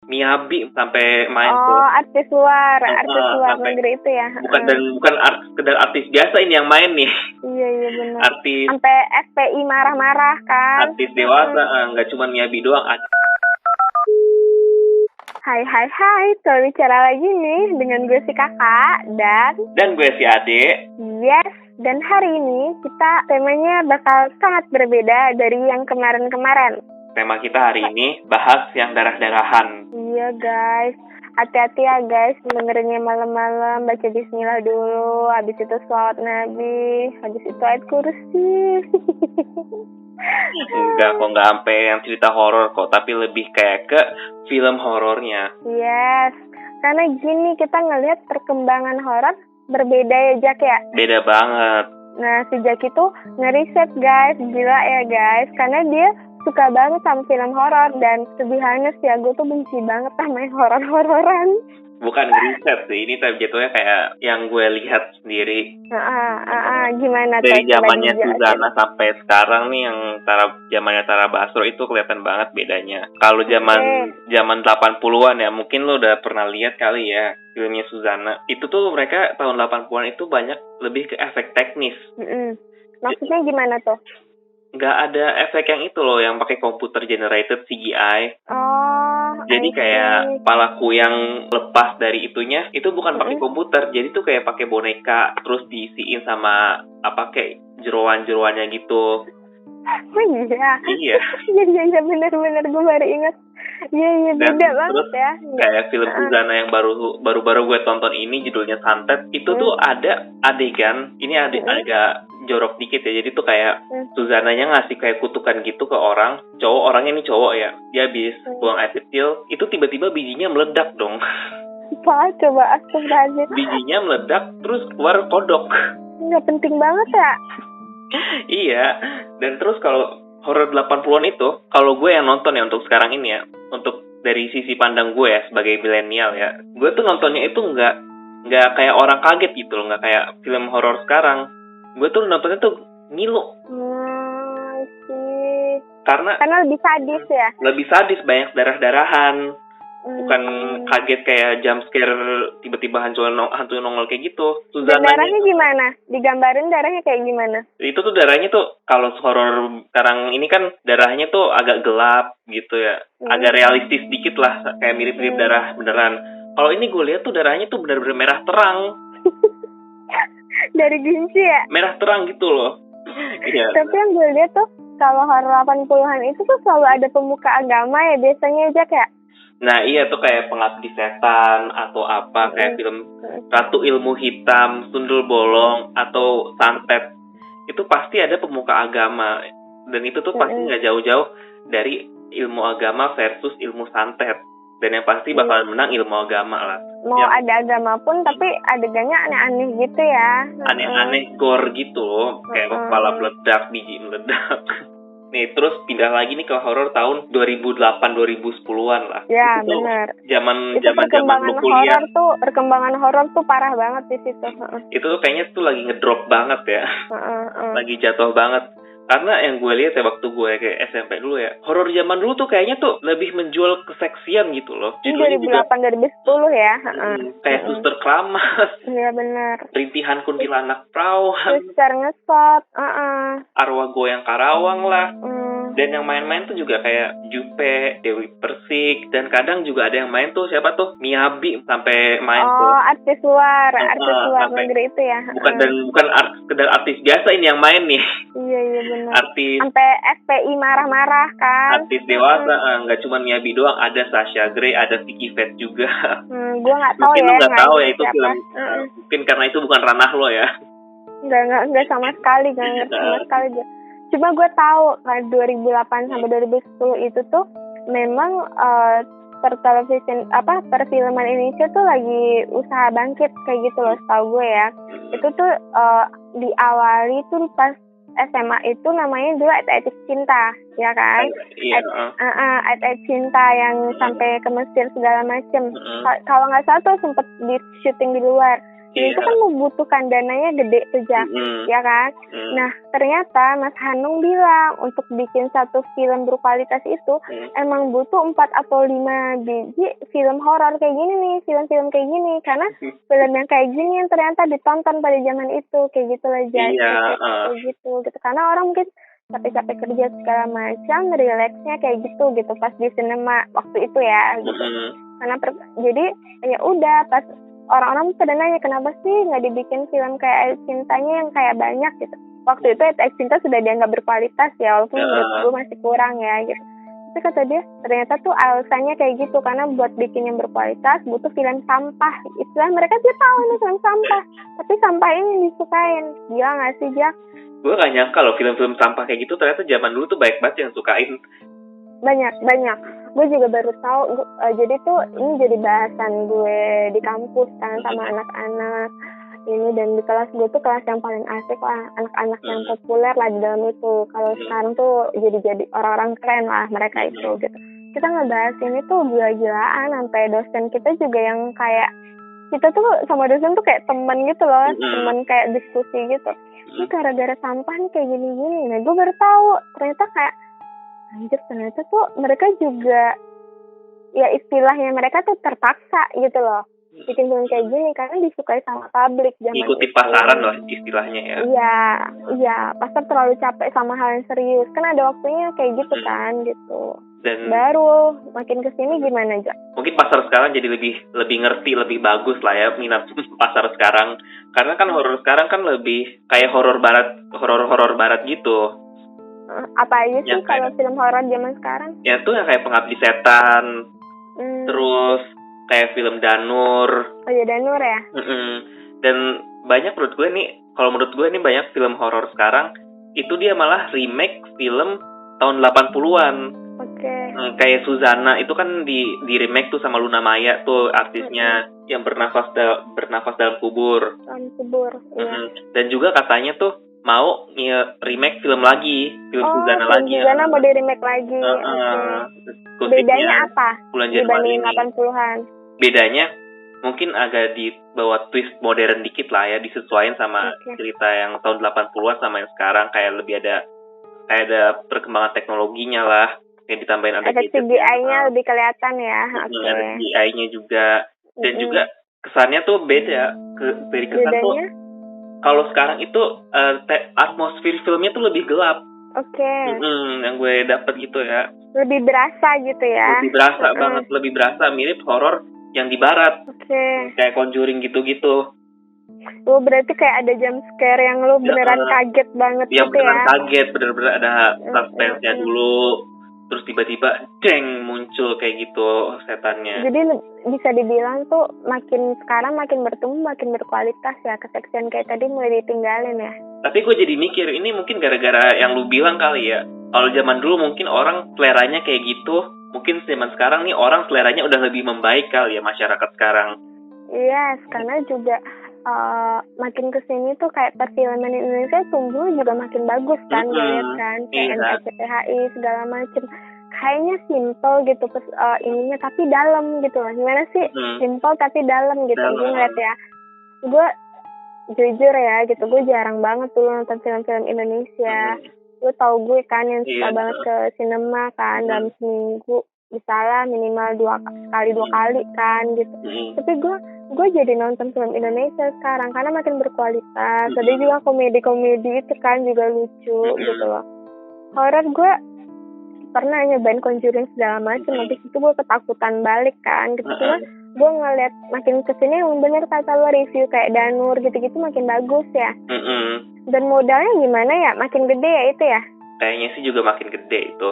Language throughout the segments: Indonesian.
Miyabi sampai main tuh. Oh, artis luar Sampai negeri itu ya. bukan sekedar artis biasa ini yang main nih. Iya benar. Artis Sampai FPI marah-marah kan. artis dewasa, nggak cuma Miyabi doang. Hai, kalau bicara lagi nih dengan gue si kakak Dan gue si Ade. Yes, dan hari ini temanya bakal sangat berbeda dari yang kemarin-kemarin. Tema kita hari ini bahas yang darah-darahan. Iya guys, hati-hati ya guys, dengerinnya malam-malam, baca bismillah dulu, habis itu sholawat nabi, habis itu ayat kursi. Enggak sampai yang cerita horor kok, tapi lebih kayak ke film horornya. Yes, karena gini kita ngelihat perkembangan horor berbeda ya Jack ya. Beda banget. Nah si Jack itu ngeriset guys, gila ya guys, karena dia suka banget sama film horor dan lebihnya sih gue tuh benci banget sama horor-hororan. Bukan riset sih, ini jatuhnya kayak yang gue lihat sendiri. Gimana dari zamannya Suzana sampai sekarang nih, yang zamannya Tara Basro itu kelihatan banget bedanya. Kalau zaman 80-an ya, mungkin lo udah pernah lihat kali ya filmnya Suzana. Itu tuh mereka tahun 80-an itu banyak lebih ke efek teknis. Maksudnya gimana tuh? Nggak ada efek yang itu loh, yang pakai computer generated CGI. Jadi kayak palaku yang lepas dari itunya itu bukan pakai komputer, jadi tuh kayak pakai boneka terus diisiin sama kayak jeroan-jeroannya gitu. Oh iya. Iya. Iya benar-benar gue baru ingat. Iya beda banget ya. Kayak film Suzana yang baru gue tonton ini judulnya Santet, itu tuh ada adegan, ini agak jorok dikit ya. Jadi tuh kayak Suzananya ngasih kayak kutukan gitu ke orangnya ini cowok ya. Dia habis buang air kecil, itu tiba-tiba bijinya meledak dong. Apa coba astagfirullahaladzim. Bijinya meledak terus keluar kodok. Nggak penting banget ya. Iya, dan terus kalau horor 80-an itu, kalau gue yang nonton ya untuk sekarang ini ya, untuk dari sisi pandang gue ya sebagai milenial ya, gue tuh nontonnya itu nggak kayak orang kaget gitu loh, nggak kayak film horor sekarang. Gue tuh nontonnya tuh ngilu. Karena lebih sadis ya. Lebih sadis, banyak darah-darahan. Bukan kaget kayak jump scare tiba-tiba hantu nongol kayak gitu. Dan darahnya gimana? Digambarin darahnya kayak gimana? Itu tuh darahnya tuh kalau horor sekarang ini kan darahnya tuh agak gelap gitu ya. Agak realistis dikit lah, kayak mirip-mirip darah beneran. Kalau ini gue lihat tuh darahnya tuh bener-bener merah terang. Dari ginci ya? Merah terang gitu loh. Iya. Tapi yang gue lihat tuh kalau horor 80-an itu tuh selalu ada pemuka agama ya biasanya aja kayak. Nah iya tuh kayak Pengabdi Setan atau apa, kayak film Ratu Ilmu Hitam, Sundul Bolong atau Santet. Itu pasti ada pemuka agama. Dan itu tuh pasti gak jauh-jauh dari ilmu agama versus ilmu santet. Dan yang pasti bakal menang ilmu agama lah. Mau ada agama pun tapi adegannya aneh-aneh gitu ya. Aneh-aneh gore gitu loh. Kayak kepala meledak, biji meledak. Nih, terus pindah lagi nih ke horor tahun 2008-2010-an lah. Ya, benar. Zaman lu kuliah. Perkembangan horor tuh parah banget di situ. Itu tuh kayaknya tuh lagi ngedrop banget ya. Lagi jatuh banget. Karena yang gue lihat ya waktu gue kayak SMP dulu ya, horor zaman dulu tuh kayaknya tuh lebih menjual keseksian gitu loh. Ini 2008-2010 ya. Kayak Suster Keramas. Iya benar. Rintihan Kuntilanak Perawan. Suster Ngesot. Arwah Goyang Karawang lah. Dan yang main-main tuh juga kayak Jupe, Dewi Persik, dan kadang juga ada yang main tuh siapa tuh Miyabi sampai main tuh. Oh, artis luar negeri itu ya. Bukan sekedar artis biasa ini yang main nih. Iya benar. Artis sampai FPI marah-marah kan. Artis dewasa, nggak cuma Miyabi doang, ada Sasha Grey, ada Vicky Vett juga. Gue nggak tahu mungkin ya. Mungkin nggak tahu ya itu film. Mungkin karena itu bukan ranah lo ya. Nggak sama sekali, nggak ngerti sama sekali dia. Cuma gue tahu kan 2008 sampai 2010 itu tuh memang perfilman Indonesia tuh lagi usaha bangkit kayak gitu loh, setahu gue ya. Itu tuh diawali tuh pas SMA itu namanya dulu Ayat-Ayat Cinta, ya kan? Ayat-Ayat Cinta yang sampai ke Mesir segala macem. Kalau nggak salah tuh sempet di syuting di luar. Itu kan membutuhkan dananya gede tuh, Jak, ya kan? Nah, ternyata Mas Hanung bilang untuk bikin satu film berkualitas itu emang butuh 4 atau 5 biji film horor kayak gini nih, film-film kayak gini, karena film yang kayak gini yang ternyata ditonton pada zaman itu, kayak gitu lah, Jak. Kayak gitu. Karena orang mungkin capek-capek kerja segala macam, relaxnya kayak gitu pas di sinema waktu itu ya, gitu. Karena jadi ya udah, pas orang-orang pada nanya kenapa sih nggak dibikin film kayak Air Cintanya yang kayak banyak gitu. Waktu itu Air Cinta sudah dianggap berkualitas ya, walaupun menurut gue masih kurang ya gitu. Tapi kata dia ternyata tuh alasannya kayak gitu, karena buat bikin yang berkualitas butuh film sampah. Istilah mereka sih tahu nih film sampah, tapi sampah ini disukain. Gila nggak sih, Jak? Gue gak nyangka loh film-film sampah kayak gitu ternyata zaman dulu tuh banyak banget yang sukain. Banyak. Gue juga baru tahu. Jadi tuh ini jadi bahasan gue di kampus kan sama anak-anak ini, dan di kelas gue tuh kelas yang paling asik lah, anak-anak yang populer lah di dalam itu. Kalau sekarang tuh jadi orang-orang keren lah mereka itu gitu. Kita ngebahas ini tuh gila-gilaan, sampai dosen kita juga yang kayak kita tuh sama dosen tuh kayak teman gitu loh, teman kayak diskusi gitu. Ini gara-gara sampah nih kayak gini-gini. Nah, gue baru tahu ternyata kayak anjir, ternyata tuh mereka juga ya istilahnya mereka tuh terpaksa gitu loh bikin film kayak gini karena disukai sama publik zaman ikuti pasaran lah istilahnya ya. Iya, pasar terlalu capek sama hal yang serius, kan ada waktunya kayak gitu kan gitu. Dan baru makin kesini gimana aja? Mungkin pasar sekarang jadi lebih ngerti, lebih bagus lah ya minat pasar sekarang, karena kan horor sekarang kan lebih kayak horor barat gitu. Apa aja sih kalau film horor zaman sekarang? Ya tuh yang kayak Pengabdi Setan, terus kayak film Danur. Oh ya, Danur ya. Dan banyak menurut gue nih banyak film horor sekarang itu dia malah remake film tahun 80-an. Oke. Kayak Suzana itu kan di remake tuh sama Luna Maya tuh artisnya yang bernafas dalam kubur. Iya. Dan juga katanya tuh mau remake film lagi, Suzana lagi. Suzana mau di remake lagi. Bedanya apa? Bulan Januari dibanding 80-an? Bedanya mungkin agak dibawa twist modern dikit lah ya, disesuaikan sama cerita yang tahun 80-an sama yang sekarang, kayak lebih ada perkembangan teknologinya lah, yang ditambahin ada CGI-nya lebih kelihatan ya. Ada CGI-nya juga, dan juga kesannya tuh beda dari kesan bedanya? Tuh kalau sekarang itu atmosfer filmnya tuh lebih gelap. Yang gue dapet gitu ya. Lebih berasa gitu ya. Lebih berasa banget, lebih berasa mirip horor yang di barat. Kayak Conjuring gitu-gitu. Berarti kayak ada jump scare yang lu beneran kaget banget gitu ya. Iya, beneran kaget, bener-bener ada suspense-nya dulu. Terus tiba-tiba muncul kayak gitu setannya. Jadi bisa dibilang tuh sekarang makin bertumbuh, makin berkualitas ya. Keseksian kayak tadi mulai ditinggalin ya. Tapi gue jadi mikir, ini mungkin gara-gara yang lu bilang kali ya. Kalau zaman dulu mungkin orang seleranya kayak gitu, mungkin zaman sekarang nih orang seleranya udah lebih membaik kali ya masyarakat sekarang. Iya, karena juga makin kesini tuh kayak perfilman Indonesia tumbuh juga makin bagus kan, lihat kan, kayak NKCTHI segala macem. Kayaknya simple gitu ininya, tapi dalam gitu lah. Gimana sih? Simple tapi dalam gitu. Gue ngeliat ya, gue jujur ya gitu, gue jarang banget dulu nonton film-film Indonesia. Gue tau gue kan yang suka banget ke sinema kan, dalam seminggu misalnya minimal 2 kali kan gitu. Tapi gue jadi nonton film Indonesia sekarang karena makin berkualitas. Ada juga komedi-komedi itu kan juga lucu gitu loh. Horor gue pernah nyobain Conjuring segala macam, habis itu gue ketakutan balik kan gitu. Cuma gue ngeliat makin kesini yang bener kata lo, review kayak Danur gitu-gitu makin bagus ya. Dan modalnya gimana ya, makin gede ya itu ya. Kayaknya sih juga makin gede itu.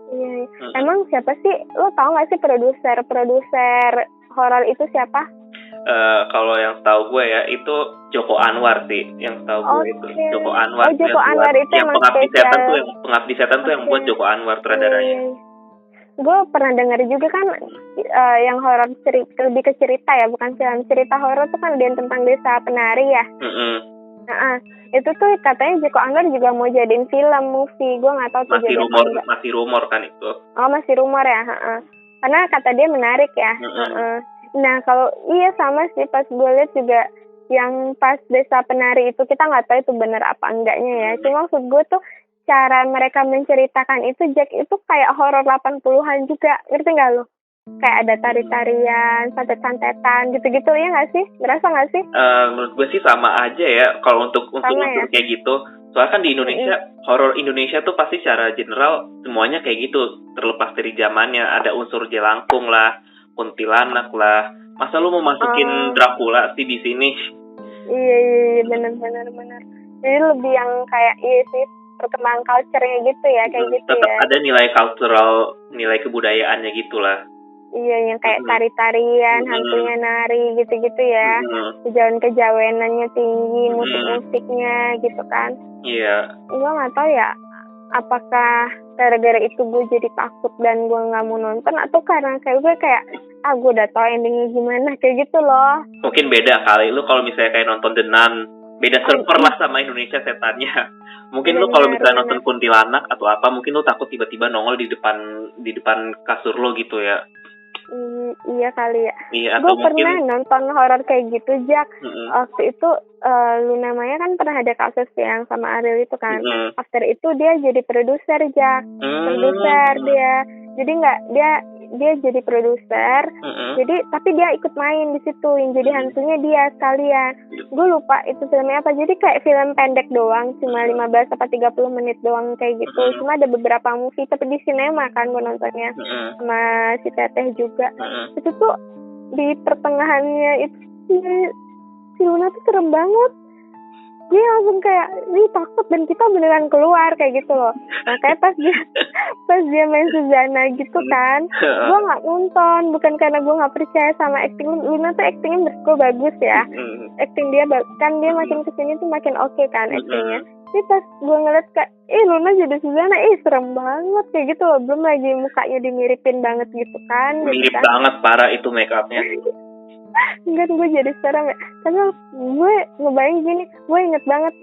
Iya. Emang siapa sih, lo tau gak sih produser horor itu siapa? Kalau yang tahu gue ya itu Joko Anwar sih, yang tahu gue itu Joko Anwar. Joko Anwar itu yang Pengabdi Setan tuh yang buat Joko Anwar sutradaranya. Gue pernah dengar juga kan yang horor lebih ke cerita ya, bukan film. Cerita horor tuh kan dia tentang Desa Penari ya. Itu tuh katanya Joko Anwar juga mau jadiin movie. Gue nggak tahu tuh masih rumor kan itu. Oh, masih rumor ya. Karena kata dia menarik ya. Nah kalau sama sih pas gue lihat juga yang pas Desa Penari itu kita nggak tahu itu benar apa enggaknya ya. Cuma maksud gue tuh cara mereka menceritakan itu Jack itu kayak horor 80-an juga, ngerti nggak lo? Kayak ada tari-tarian, santet-santetan gitu-gitu ya nggak sih? Ngerasa nggak sih? Menurut gue sih sama aja ya kalau untuk Sama ya? kayak gitu. Soalnya kan di Indonesia horor Indonesia tuh pasti secara general semuanya kayak gitu, terlepas dari zamannya ada unsur jelangkung lah, kuntilanak lah. Masa lu mau masukin Dracula sih di sini? Iya benar. Jadi lebih yang kayak sih perkembangan culture-nya gitu ya, kayak gitu tetap ya. ada nilai cultural, nilai kebudayaannya gitulah. Iya, yang kayak tari-tarian, hantunya nari gitu-gitu ya. Kejawen-kejawenannya tinggi, musik-musiknya gitu kan. Iya. Gue nggak tahu ya, apakah gara-gara itu gue jadi takut dan gue nggak mau nonton, atau karena kayak gue gue udah tahu endingnya gimana, kayak gitu loh. Mungkin beda kali lu kalau misalnya kayak nonton The Nun, beda server lah sama Indonesia setannya. Mungkin lu kalau misalnya nonton kuntilanak atau apa, mungkin lu takut tiba-tiba nongol di depan kasur lo gitu ya. Iya kali ya. Iya, gue pernah nonton horor kayak gitu Jack. Waktu itu Luna Maya kan pernah ada kasus yang sama Ariel itu kan. After itu dia jadi produser Jack. Produser dia. Jadi dia jadi produser. Jadi tapi dia ikut main di situ. Yang jadi hantunya dia sekalian. Gue lupa itu filmnya apa. Jadi kayak film pendek doang, cuma 15 sampai 30 menit doang kayak gitu. Cuma ada beberapa movie tapi di sinema kan gue nontonnya. Sama si Teteh juga. Itu tuh di pertengahannya itu si Luna tuh serem banget. Dia langsung kayak takut dan kita beneran keluar kayak gitu loh. Makanya pas dia main Suzana gitu kan, gue nggak nonton, bukan karena gue nggak percaya sama acting Luna tuh. Actingnya menurut gue bagus ya. Acting dia kan dia makin kesini tuh makin oke kan actingnya. Tapi pas gue ngeliat kayak Luna jadi Suzana, serem banget kayak gitu loh. Belum lagi mukanya dimiripin banget gitu kan. Mirip banget, parah itu make upnya. Enggak, gue jadi serem ya. Karena gue ngebayang gini, gue inget banget,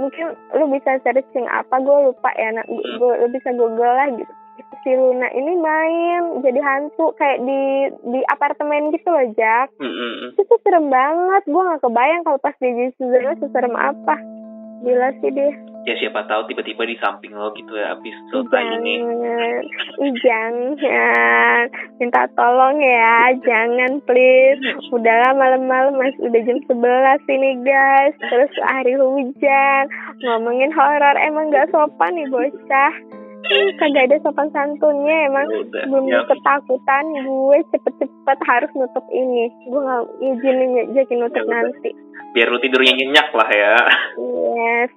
mungkin lu bisa searching apa, gue lupa ya. Lu bisa google lah gitu. Si Luna ini main jadi hantu kayak di apartemen gitu loh Jack. Itu tuh serem banget. Gue gak kebayang kalau pas dia jadi Suzana seserem apa. Gila sih dia. Ya siapa tahu tiba-tiba di samping lo gitu ya abis selesai ini. Jangan, minta tolong ya, jangan please. Udahlah malam-malam, udah jam 11 ini guys. Terus hari hujan, ngomongin horor emang gak sopan nih bocah. Kagak ada sopan santunnya emang. Belum ketakutan gue cepet-cepet harus nutup ini. Gue gak izinin jadi nutup nanti. Biar lu tidurnya nyenyak lah ya. Yes.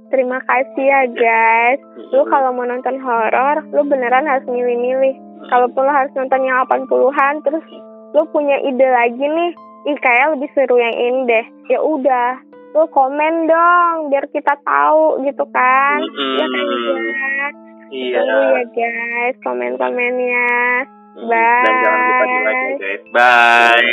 Terima kasih ya guys. Lu kalau mau nonton horor, lu beneran harus milih-milih. Kalaupun lu harus nonton yang 80-an, terus lu punya ide lagi nih, kayak lebih seru yang ini deh. Ya udah, lu komen dong biar kita tahu gitu kan. Ya kan guys. Iya. Tunggu ya guys komen-komennya. Bye. Dan jangan lupa di like ya guys. Bye.